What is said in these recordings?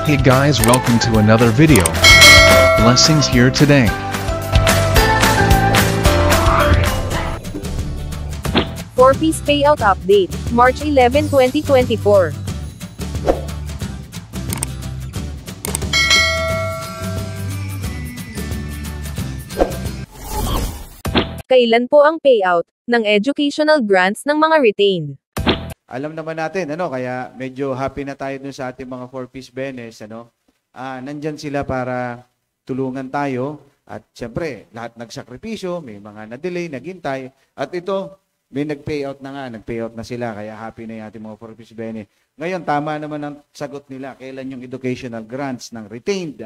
Hey guys, welcome to another video. Blessings here today. Four-piece payout update, March 11, 2024. Kailan po ang payout ng educational grants ng mga retained? Alam naman natin, kaya medyo happy na tayo dun sa ating mga four-piece benes, nandyan sila para tulungan tayo at siyempre, lahat nagsakripisyo, may mga na-delay, naghintay, at ito, may nag-payout na sila, kaya happy na yung ating mga four-piece benes. Ngayon, tama naman ang sagot nila, kailan yung educational grants ng retained,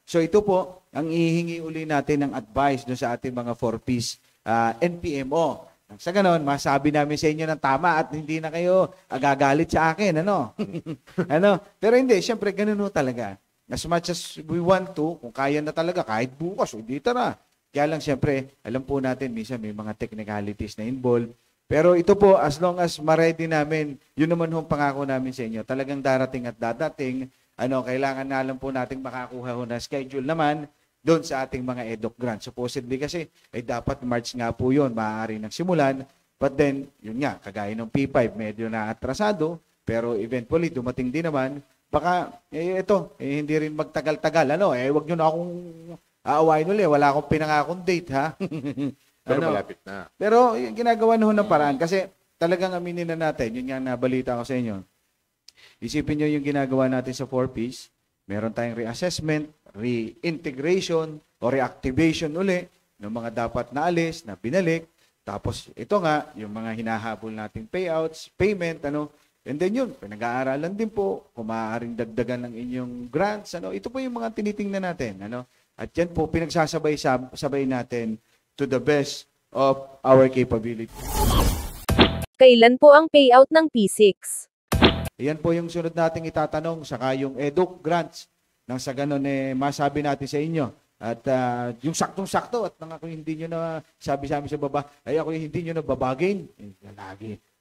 So ito po, ang ihingi uli natin ng advice dun sa ating mga four-piece NPMO. Sa ganon, masabi namin sa inyo ng tama at hindi na kayo agagalit sa akin, Pero hindi, syempre, ganun talaga. As much as we want to, kung kaya na talaga, kahit bukas, hindi tara. Kaya lang, syempre, alam po natin, minsan may mga technicalities na involved. Pero ito po, as long as ma-ready namin, yun naman yung pangako namin sa inyo. Talagang darating at dadating, kailangan na alam po natin makakuha na schedule naman doon sa ating mga EDOC grant. Supposedly kasi, dapat March nga po yun, maaari nang simulan. But then, yun nga, kagaya ng P5, medyo na atrasado, pero eventually, dumating din naman. Baka, hindi rin magtagal-tagal. Wag nyo na akong aawain ulit. Wala akong pinangakong date, ha? Pero malapit na. Pero, yung ginagawa ng paraan, kasi talagang aminin na natin, yun nga nabalita ko sa inyo. Isipin nyo yung ginagawa natin sa 4Ps, meron tayong reassessment, reintegration o reactivation uli ng mga dapat na alis, na binalik. Tapos ito nga, yung mga hinahabol nating payouts, payment, and then yun, pinag-aaralan din po, kung maaaring dagdagan ng inyong grants, ito po yung mga tinitingnan natin, At yan po, pinagsasabay natin to the best of our capability. Kailan po ang payout ng P6? Yan po yung sunod nating itatanong, saka yung EDUC grants. Nang sa ganun, masabi natin sa inyo. At yung saktong-sakto, at nang ako hindi nyo na sabi sa amin sa baba, ako hindi nyo na babagin.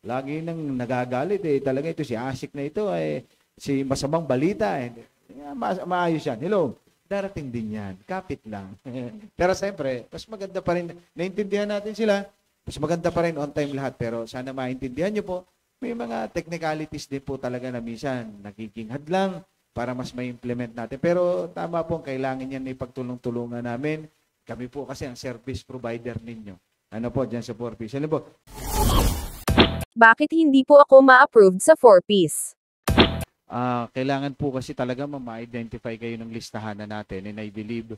Lagi nang nagagalit. Talaga ito, si Asik na ito, si masamang balita. Maayos yan. Hello, darating din yan. Kapit lang. Pero siyempre, mas maganda pa rin, naintindihan natin sila, mas maganda pa rin on time lahat. Pero sana maintindihan nyo po, may mga technicalities din po talaga na minsan nagiging hadlang para mas ma-implement natin. Pero tama po, kailangan yan ipagtulong-tulungan namin. Kami po kasi ang service provider ninyo. Dyan sa 4Ps. Alam po? Bakit hindi po ako ma-approved sa 4Ps? Kailangan po kasi talaga ma-identify kayo ng listahan na natin. And I believe,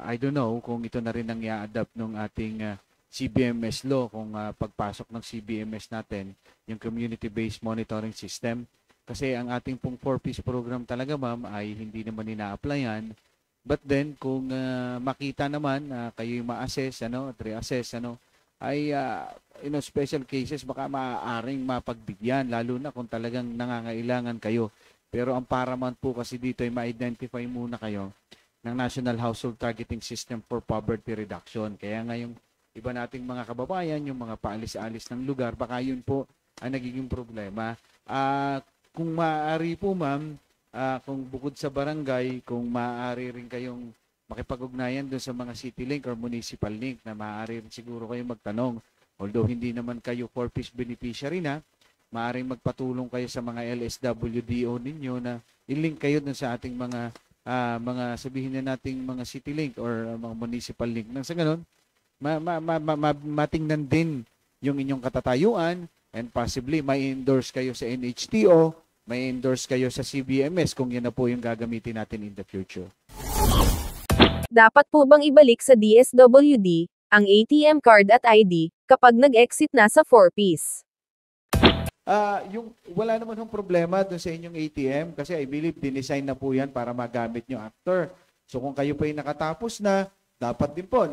I don't know kung ito na rin ang i-adapt ng ating CBMS law, kung pagpasok ng CBMS natin, yung Community-Based Monitoring System. Kasi ang ating pong 4Ps program talaga, ma'am, ay hindi naman ina-applyan. But then, kung makita naman, kayo yung ma-assess, reassess, ay, special cases, baka maaaring mapagbigyan, lalo na kung talagang nangangailangan kayo. Pero ang paramount po kasi dito ay ma-identify muna kayo ng National Household Targeting System for Poverty Reduction. Kaya nga yung iba nating mga kababayan, yung mga paalis-alis ng lugar, baka yun po ang nagiging problema. Kung maaari po, ma'am, kung bukod sa barangay, kung maaari rin kayong makipag-ugnayan doon sa mga city link or municipal link na maaari rin siguro kayong magtanong. Although hindi naman kayo 4Ps beneficiary na, maaaring magpatulong kayo sa mga LSWDO ninyo na i-link kayo doon sa ating mga sabihin na nating mga city link or mga municipal link. Nang sa ganun, matingnan din yung inyong katatayuan and possibly may endorse kayo sa NHTO, may endorse kayo sa CBMS kung yan na po yung gagamitin natin in the future. Dapat po bang ibalik sa DSWD ang ATM card at ID kapag nag-exit na sa 4Ps? Wala naman yung problema dun sa inyong ATM kasi I believe dinesign na po yan para magamit nyo after. So kung kayo pa yung nakatapos na, dapat din po,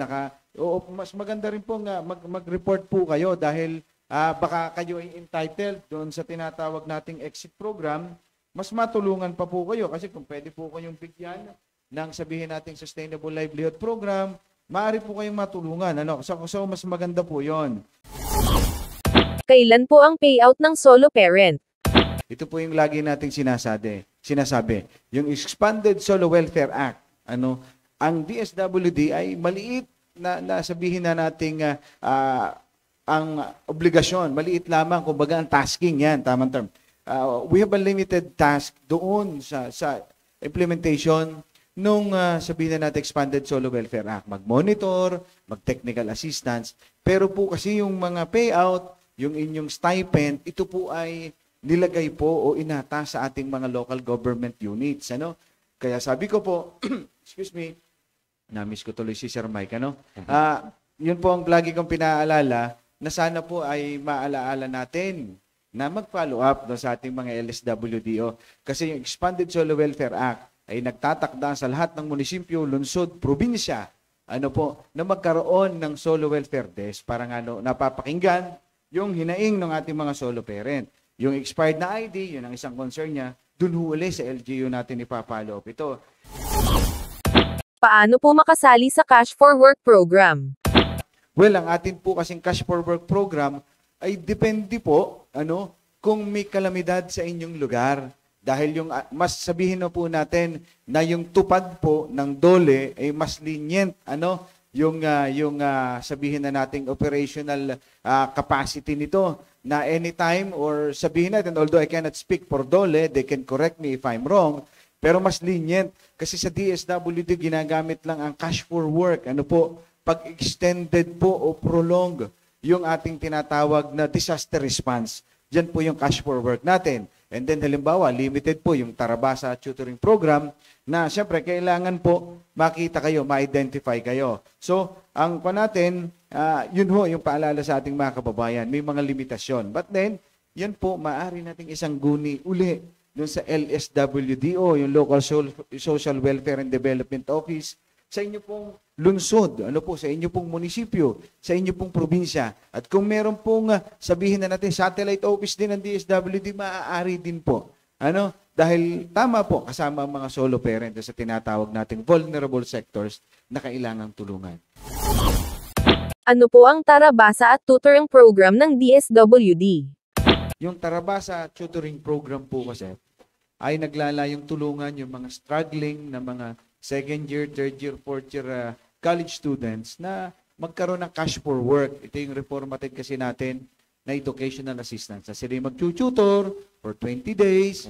mas maganda rin po nga mag-report po kayo dahil baka kayo ay entitled doon sa tinatawag nating exit program, mas matulungan pa po kayo kasi kung pwede po kayong bigyan ng sabihin nating sustainable livelihood program, maaari po kayong matulungan. So mas maganda po yon. Kailan po ang payout ng solo parent? Ito po yung lagi nating sinasabi. sinasabi. Yung Expanded Solo Welfare Act, ang DSWD ay maliit na sabihin na nating ang obligasyon, maliit lamang, kumbaga ang tasking yan, tamang term. We have a limited task doon sa implementation nung sabihin na natin Expanded Solo Welfare Act. Mag-monitor, mag-technical assistance, pero po kasi yung mga payout, yung inyong stipend, ito po ay nilagay po o inata sa ating mga local government units. Kaya sabi ko po, excuse me, na-miss ko tuloy si Sir Mike. Yun po ang lagi kong pinaalala na sana po ay maalaala natin na mag-follow up sa ating mga LSWDO. Kasi yung Expanded Solo Welfare Act ay nagtatakda sa lahat ng munisipyo, lungsod, probinsya, na magkaroon ng solo welfare desk para napapakinggan yung hinaing ng ating mga solo parent. Yung expired na ID, yun ang isang concern niya, dun huli sa LGU natin ipapalo up ito. Paano po makasali sa Cash for Work program? Well, ang atin po kasing Cash for Work program ay depende po kung may kalamidad sa inyong lugar. Dahil mas sabihin na po natin na yung tupad po ng DOLE ay mas lenient, yung sabihin na nating operational capacity nito na anytime or sabihin natin, although I cannot speak for DOLE, they can correct me if I'm wrong, pero mas lenient kasi sa DSWD ginagamit lang ang Cash for Work, pag extended po o prolong yung ating tinatawag na disaster response. Diyan po yung Cash for Work natin. And then halimbawa, limited po yung Tarabasa Tutoring Program na siyempre kailangan po makita kayo, ma-identify kayo. So, ang natin, yun yung paalala sa ating mga kababayan. May mga limitasyon. But then, yan po, maaari nating isang guni uli dun sa LSWDO, yung Local Social Welfare and Development Office, sa inyo pong lungsod, sa inyo pong munisipyo, sa inyo pong probinsya. At kung meron pong sabihin na natin, satellite office din ng DSWD, maaari din po. Dahil tama po, kasama ang mga solo parent sa tinatawag nating vulnerable sectors na kailangang tulungan. Ano po ang Tarabasa at Tutoring Program ng DSWD? Yung Tarabasa Tutoring Program po kasi ay naglalayong tulungan yung mga struggling na mga second year, third year, fourth year college students na magkaroon ng Cash for Work. Ito yung reformated kasi natin na educational assistance. Sila yung mag-tutor for 20 days,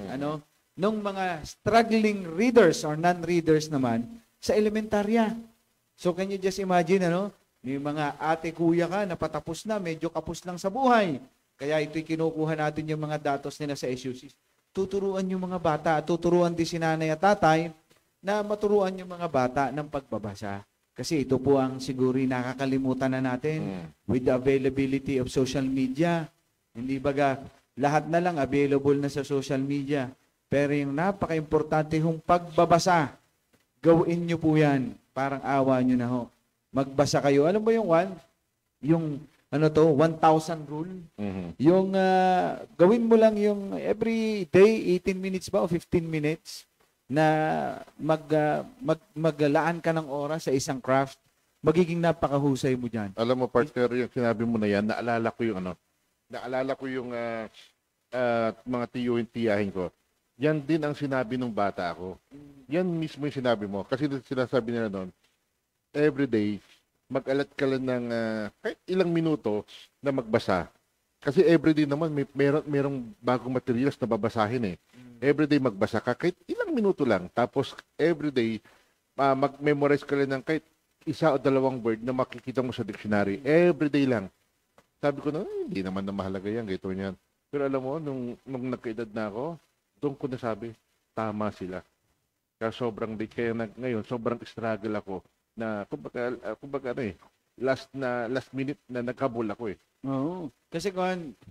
nung mga struggling readers or non-readers naman sa elementarya. So can you just imagine, may mga ate, kuya ka na patapos na, medyo kapos lang sa buhay. Kaya ito'y kinukuha natin yung mga datos nila sa SUC. Tuturuan yung mga bata, tuturuan din si nanay at tatay na maturuan yung mga bata ng pagbabasa. Kasi ito po ang siguro nakakalimutan na natin with the availability of social media. Hindi baga, lahat na lang available na sa social media. Pero yung napaka-importante yung pagbabasa, gawin nyo po yan. Parang awa nyo na ho. Magbasa kayo. Alam mo yung 1,000 rule? Yung gawin mo lang yung every day, 18 minutes ba o 15 minutes? Na maglaan ka ng oras sa isang craft, magiging napakahusay mo dyan. Alam mo, partner, yung sinabi mo na yan, naalala ko yung mga tiyuhin tiyahin ko. Yan din ang sinabi ng bata ako. Yan mismo yung sinabi mo. Kasi sinasabi nila noon, everyday, mag-alat ka lang ng kahit ilang minuto na magbasa. Kasi everyday naman, merong bagong materials na babasahin eh. Everyday magbasa ka, kahit ilang minuto lang. Tapos everyday, mag-memorize ka lang ng kahit isa o dalawang word na makikita mo sa dictionary. Everyday lang. Sabi ko na, hindi naman na mahalaga yan, gito yan. Pero alam mo, nung nagkaedad na ako, doon ko nasabi, tama sila. Kaya sobrang late, kaya ngayon, sobrang struggle ako na, kumbaga last minute na naghabol ako eh. Oo. Kasi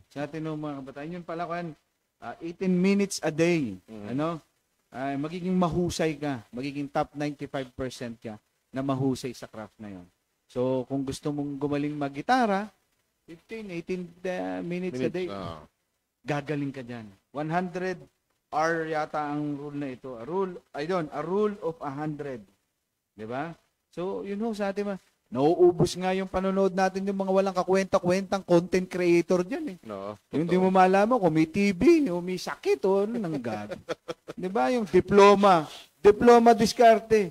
sa atin ng mga kabataan, yun pala 18 minutes a day, magiging mahusay ka, magiging top 95% ka na mahusay sa craft na yon. So, kung gusto mong gumaling mag-gitara, 18 minutes a day, gagaling ka dyan. 100 hour yata ang rule na ito. A rule of 100. Diba? So, yun ho sa atin, Nauubos nga yung panonood natin yung mga walang kakwenta-kwentang content creator dyan eh. No, Yung hindi totoo. mo malaman kung may TB, o may sakit, o ano nang gabi. Di ba? Yung diploma. Diploma diskarte.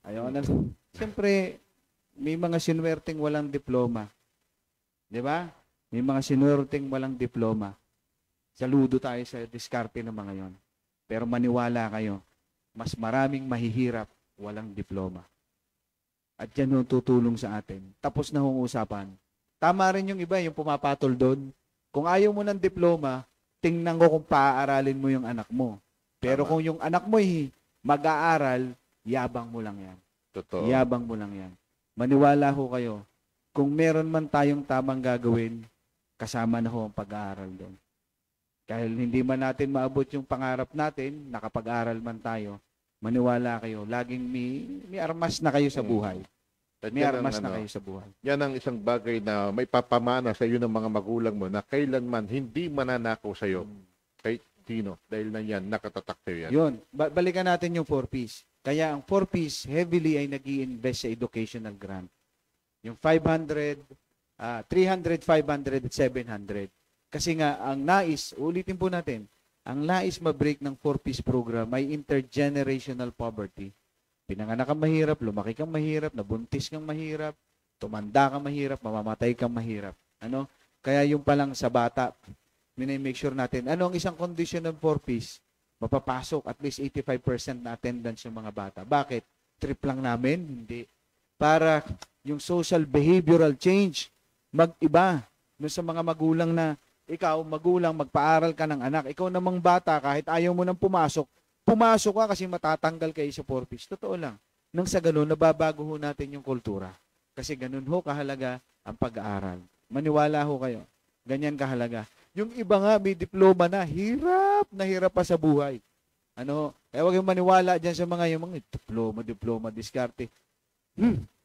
Ayaw na. Siyempre, may mga sinuwerteng walang diploma. Di ba? May mga sinuwerteng walang diploma. Saludo tayo sa diskarte ng mga yon. Pero maniwala kayo, mas maraming mahihirap walang diploma. At yan yung tutulong sa atin. Tapos na hong usapan. Tama rin yung iba, yung pumapatol doon. Kung ayaw mo ng diploma, tingnan ko kung paaaralin mo yung anak mo. Pero Tama. kung yung anak mo mag-aaral, yabang mo lang yan. Totoo. Yabang mo lang yan. Maniwala ho kayo, kung meron man tayong tamang gagawin, kasama na ho ang pag-aaral doon. Dahil hindi man natin maabot yung pangarap natin, nakapag-aral man tayo, maniwala kayo, laging may armas na kayo sa buhay. At May yan ang, armas na kayo sa buhay. yan ang isang bagay na may papamana sa iyo ng mga magulang mo na kailanman hindi mananakaw sa iyo. Kahit sino. Dahil na yan, nakatatak sa iyo yan. Yun, balikan natin yung 4Ps. Kaya ang 4Ps heavily ay nag-i-invest sa educational grant. Yung 500, 300, 500, at 700. Kasi nga, ang nais, ulitin po natin, ang nais ma-break ng 4Ps program ay intergenerational poverty. Pinanganak kang mahirap, lumaki kang mahirap, nabuntis kang mahirap, tumanda kang mahirap, mamamatay kang mahirap. Ano? Kaya yung palang sa bata, make sure natin, ano ang isang condition ng 4Ps? Mapapasok at least 85% na attendance yung mga bata. Bakit? Trip lang namin? Hindi. Para yung social behavioral change, mag-iba. Doon sa mga magulang na, ikaw, magulang, magpaaral ka ng anak. Ikaw namang bata, kahit ayaw mo nang pumasok ka kasi matatanggal kayo sa 4Ps. Totoo lang. Nang sa ganun, nababago ho natin yung kultura. Kasi ganun ho kahalaga ang pag-aaral. Maniwala ho kayo. Ganyan kahalaga. Yung iba nga, may diploma na, hirap pa sa buhay. Ano? Kaya huwag yung maniwala dyan sa mga diploma, diskarte.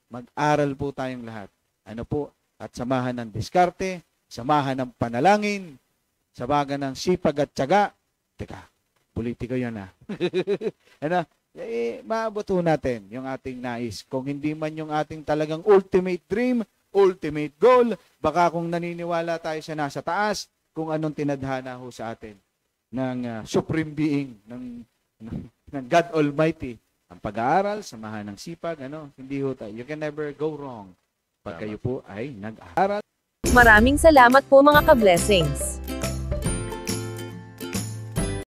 Mag-aral po tayong lahat. Ano po? At samahan ng diskarte, samahan ng panalangin, samahan ng sipag at tiyaga. Teka, politiko yan ano? Maabot ho natin yung ating nais. Kung hindi man yung ating talagang ultimate dream, ultimate goal, baka kung naniniwala tayo sa nasa taas, kung anong tinadhana ho sa atin ng supreme being, ng God Almighty. Ang pag-aaral, samahan ng sipag, hindi ho tayo. You can never go wrong pag kayo po ay nag-aaral. Maraming salamat po mga ka-blessings.